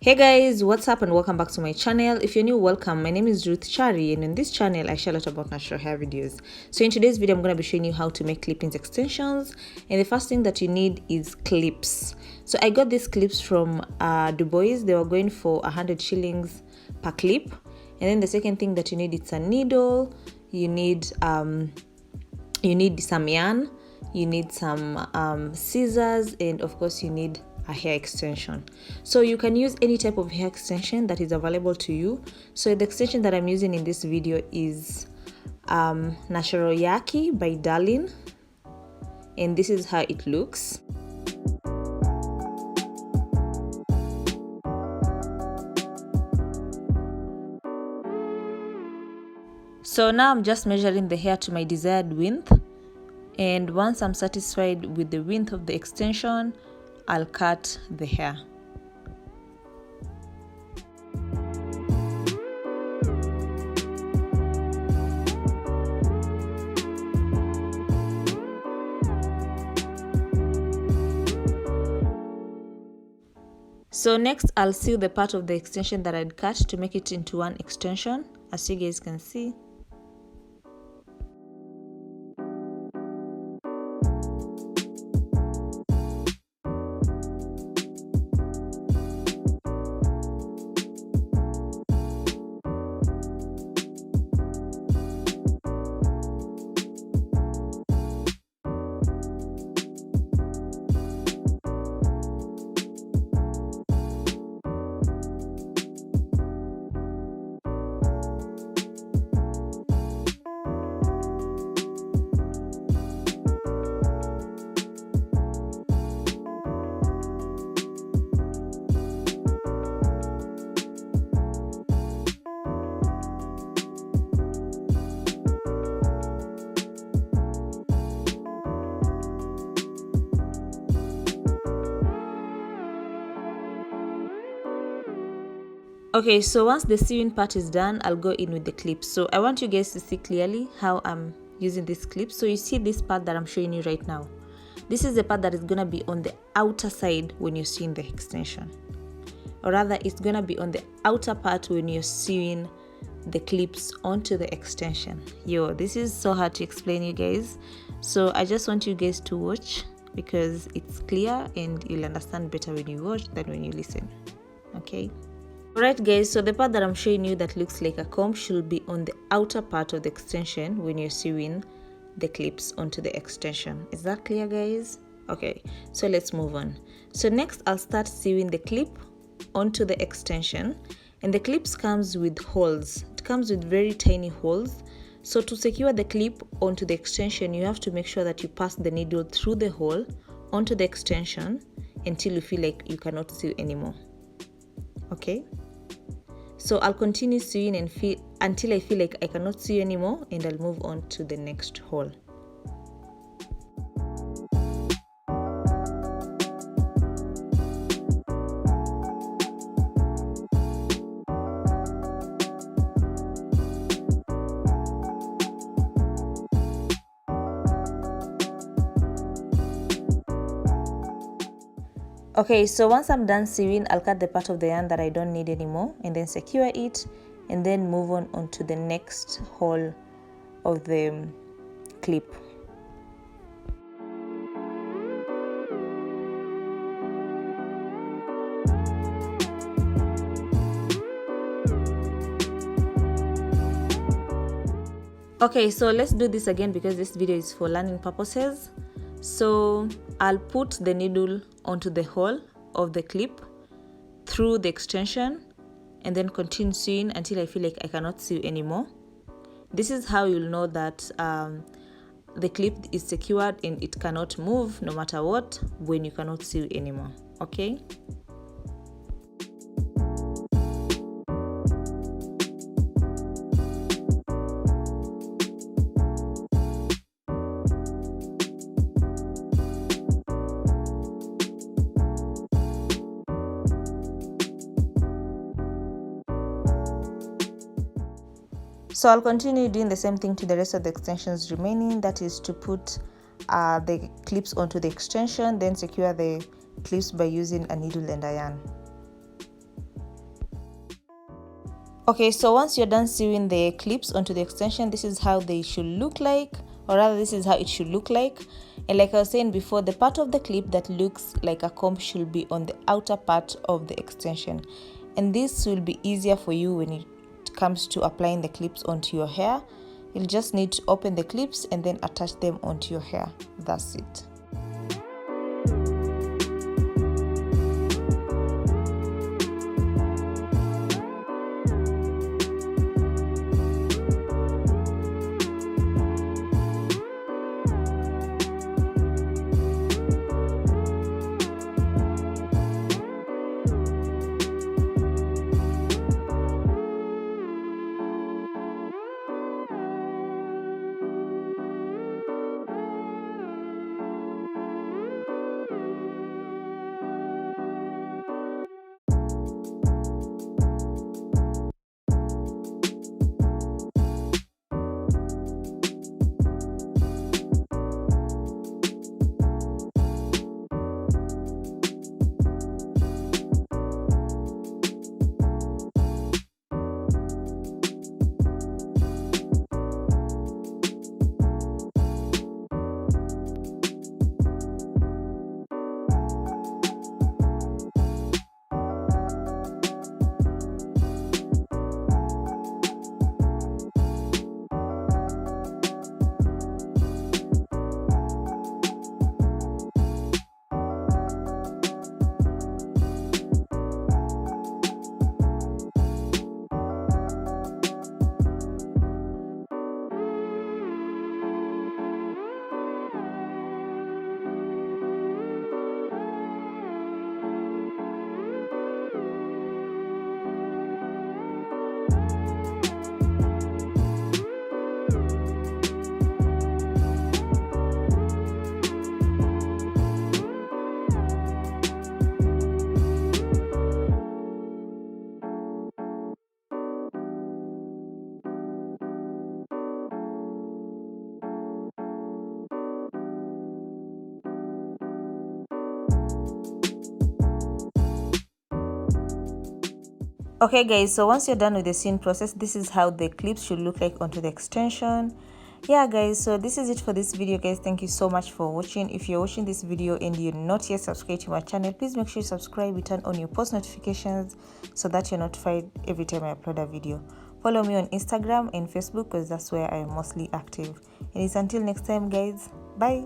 Hey guys, what's up and welcome back to my channel. If you're new, welcome. My name is Ruth Chari and in this channel I share a lot about natural hair videos. So in today's video I'm going to be showing you how to make clip-ins extensions, and the first thing that you need is clips. So I got these clips from Dubois. They were going for 100 shillings per clip. And then the second thing that you need is a needle, you need some yarn, you need some scissors, and of course you need a hair extension. So you can use any type of hair extension that is available to you. So the extension that I'm using in this video is Natural Yaki by Darlene, and this is how it looks. So now I'm just measuring the hair to my desired width, and once I'm satisfied with the width of the extension, I'll cut the hair. So next I'll sew the part of the extension that I'd cut to make it into one extension, as you guys can see. Okay, so once the sewing part is done, I'll go in with the clips. So I want you guys to see clearly how I'm using this clip. So you see this part that I'm showing you right now. This is the part that is gonna be on the outer side when you're sewing the extension. Or rather, it's gonna be on the outer part when you're sewing the clips onto the extension. Yo, this is so hard to explain, you guys. So I just want you guys to watch because it's clear and you'll understand better when you watch than when you listen. Okay? Alright guys, so the part that I'm showing you that looks like a comb should be on the outer part of the extension when you're sewing the clips onto the extension. Is that clear, guys? Okay, so let's move on. So next I'll start sewing the clip onto the extension, and the clips comes with holes. It comes with very tiny holes. So to secure the clip onto the extension, you have to make sure that you pass the needle through the hole onto the extension until you feel like you cannot sew anymore. Okay, so I'll continue sewing until I feel like I cannot sew anymore, and I'll move on to the next hole. Okay, so once I'm done sewing, I'll cut the part of the yarn that I don't need anymore and then secure it, and then move on to the next hole of the clip. Okay, so let's do this again because this video is for learning purposes. So I'll put the needle onto the hole of the clip through the extension and then continue sewing until I feel like I cannot sew anymore. This is how you'll know that the clip is secured and it cannot move no matter what when you cannot sew anymore. Okay. So I'll continue doing the same thing to the rest of the extensions remaining, that is to put the clips onto the extension, then secure the clips by using a needle and a yarn. Okay, so once you're done sewing the clips onto the extension, this is how they should look like, or rather this is how it should look like. And like I was saying before, the part of the clip that looks like a comb should be on the outer part of the extension, and this will be easier for you when it comes to applying the clips onto your hair. You'll just need to open the clips and then attach them onto your hair. That's it. Okay guys, so once you're done with the sewing process, this is how the clips should look like onto the extension. Yeah guys, so this is it for this video guys. Thank you so much for watching. If you're watching this video and you're not yet subscribed to my channel, please make sure you subscribe, turn on your post notifications so that you're notified every time I upload a video. Follow me on Instagram and Facebook because that's where I am mostly active. And it's until next time guys, bye.